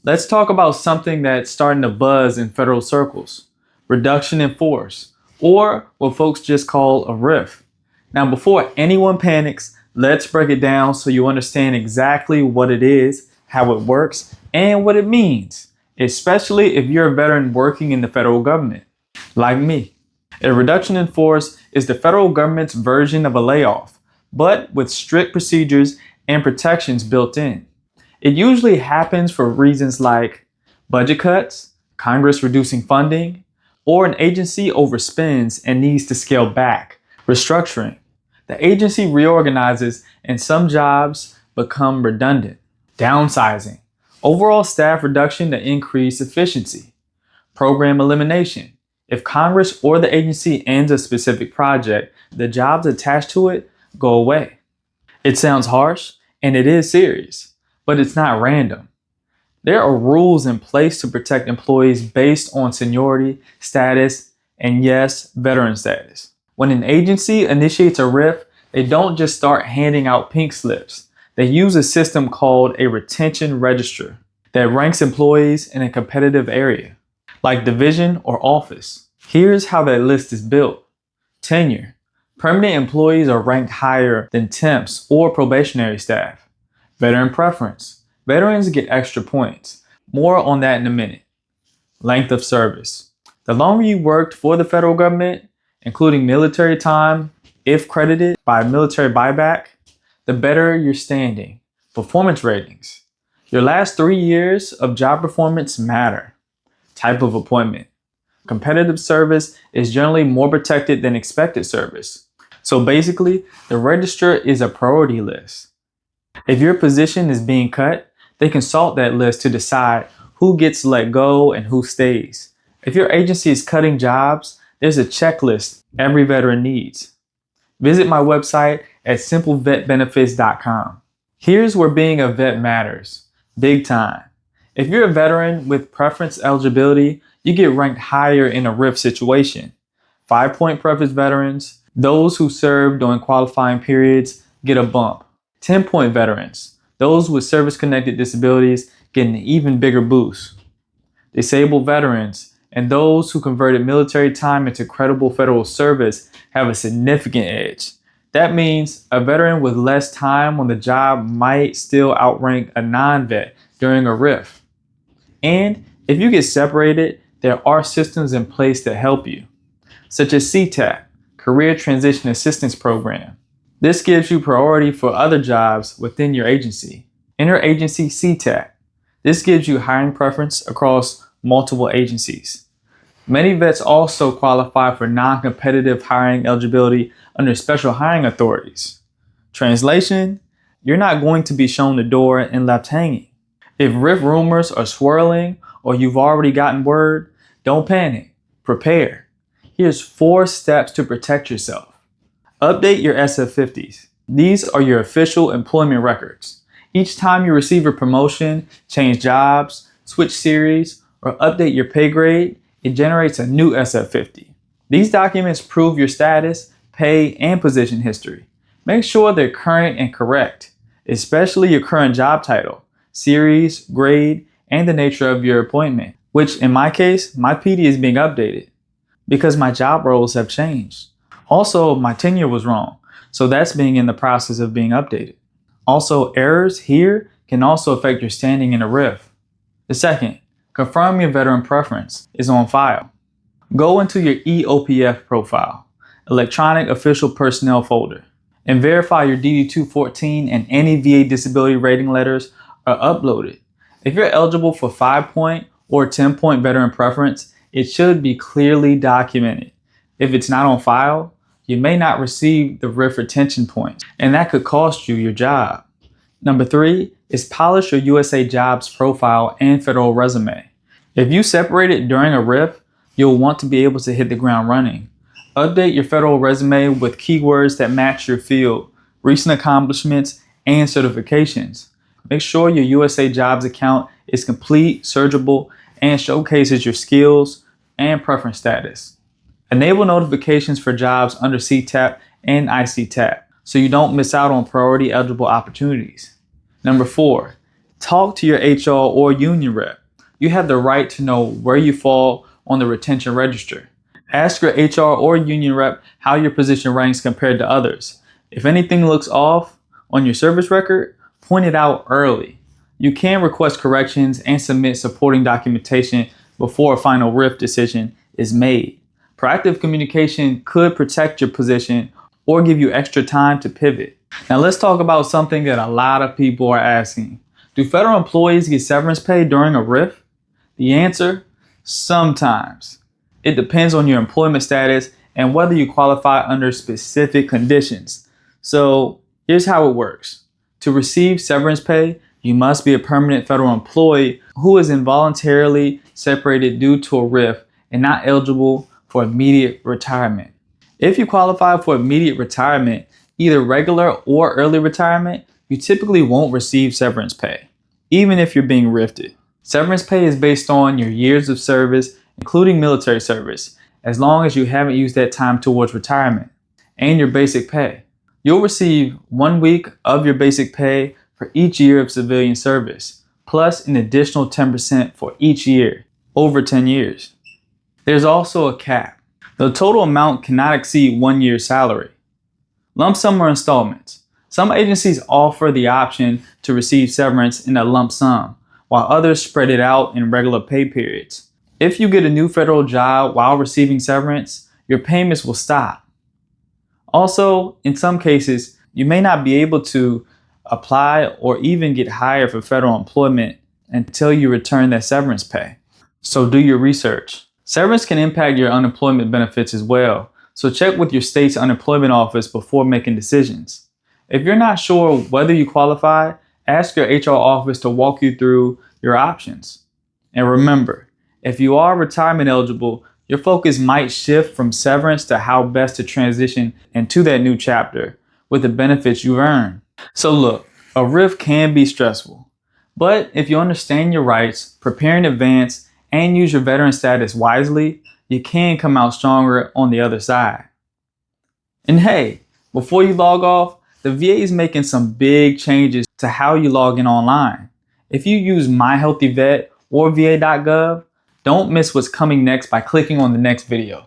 Let's talk about something that's starting to buzz in federal circles: reduction in force, or what folks just call a RIF. Now, before anyone panics, let's break it down so you understand exactly what it is, how it works, and what it means, especially if you're a veteran working in the federal government, like me. A reduction in force is the federal government's version of a layoff, but with strict procedures and protections built in. It usually happens for reasons like budget cuts, Congress reducing funding, or an agency overspends and needs to scale back. Restructuring. The agency reorganizes and some jobs become redundant. Downsizing. Overall staff reduction to increase efficiency. Program elimination. If Congress or the agency ends a specific project, the jobs attached to it go away. It sounds harsh, and it is serious, but it's not random. There are rules in place to protect employees based on seniority, status, and yes, veteran status. When an agency initiates a RIF, they don't just start handing out pink slips. They use a system called a retention register that ranks employees in a competitive area, like division or office. Here's how that list is built. Tenure. Permanent employees are ranked higher than temps or probationary staff. Veteran preference. Veterans get extra points. More on that in a minute. Length of service. The longer you worked for the federal government, including military time, if credited by military buyback, the better your standing. Performance ratings. Your last 3 years of job performance matter. Type of appointment. Competitive service is generally more protected than expected service. So basically, the register is a priority list. If your position is being cut, they consult that list to decide who gets let go and who stays. If your agency is cutting jobs, there's a checklist every veteran needs. Visit my website at simplevetbenefits.com. Here's where being a vet matters, big time. If you're a veteran with preference eligibility, you get ranked higher in a RIF situation. 5-point preference veterans, those who served during qualifying periods, get a bump. 10-point veterans, those with service-connected disabilities, get an even bigger boost. Disabled veterans and those who converted military time into credible federal service have a significant edge. That means a veteran with less time on the job might still outrank a non-vet during a RIF. And if you get separated, there are systems in place to help you, such as CTAP, Career Transition Assistance Program. This gives you priority for other jobs within your agency. Interagency CTAP. This gives you hiring preference across multiple agencies. Many vets also qualify for non-competitive hiring eligibility under special hiring authorities. Translation, you're not going to be shown the door and left hanging. If RIF rumors are swirling or you've already gotten word, don't panic. Prepare. Here's 4 steps to protect yourself. Update your SF50s. These are your official employment records. Each time you receive a promotion, change jobs, switch series, or update your pay grade, it generates a new SF50. These documents prove your status, pay, and position history. Make sure they're current and correct, especially your current job title, series, grade, and the nature of your appointment, which in my case, my PD is being updated because my job roles have changed. Also, my tenure was wrong, so that's being in the process of being updated. Also, errors here can also affect your standing in a RIF. The second, confirm your veteran preference is on file. Go into your EOPF profile, Electronic Official Personnel folder, and verify your DD-214 and any VA disability rating letters are uploaded. If you're eligible for 5-point or 10-point veteran preference, it should be clearly documented. If it's not on file, you may not receive the RIF retention points, and that could cost you your job. Number 3 is polish your USA Jobs profile and federal resume. If you separate it during a RIF, you'll want to be able to hit the ground running. Update your federal resume with keywords that match your field, recent accomplishments, and certifications. Make sure your USA Jobs account is complete, searchable, and showcases your skills and preference status. Enable notifications for jobs under CTAP and ICTAP so you don't miss out on priority eligible opportunities. Number 4, Talk to your HR or union rep. You have the right to know where you fall on the retention register. Ask your HR or union rep how your position ranks compared to others. If anything looks off on your service record, point it out early. You can request corrections and submit supporting documentation before a final RIF decision is made. Proactive communication could protect your position or give you extra time to pivot. Now let's talk about something that a lot of people are asking. Do federal employees get severance pay during a RIF? The answer, sometimes. It depends on your employment status and whether you qualify under specific conditions. So here's how it works. To receive severance pay, you must be a permanent federal employee who is involuntarily separated due to a RIF and not eligible for immediate retirement. If you qualify for immediate retirement, either regular or early retirement, you typically won't receive severance pay, even if you're being RIFed. Severance pay is based on your years of service, including military service, as long as you haven't used that time towards retirement, and your basic pay. You'll receive 1 week of your basic pay for each year of civilian service, plus an additional 10% for each year, over 10 years. There's also a cap. The total amount cannot exceed 1 year's salary. Lump sum or installments. Some agencies offer the option to receive severance in a lump sum, while others spread it out in regular pay periods. If you get a new federal job while receiving severance, your payments will stop. Also, in some cases, you may not be able to apply or even get hired for federal employment until you return that severance pay. So do your research. Severance can impact your unemployment benefits as well, so check with your state's unemployment office before making decisions. If you're not sure whether you qualify, ask your HR office to walk you through your options. And remember, if you are retirement eligible, your focus might shift from severance to how best to transition into that new chapter with the benefits you've earned. So look, a RIF can be stressful, but if you understand your rights, prepare in advance, and use your veteran status wisely, you can come out stronger on the other side. And hey, before you log off, the VA is making some big changes to how you log in online. If you use My Healthy Vet or VA.gov, don't miss what's coming next by clicking on the next video.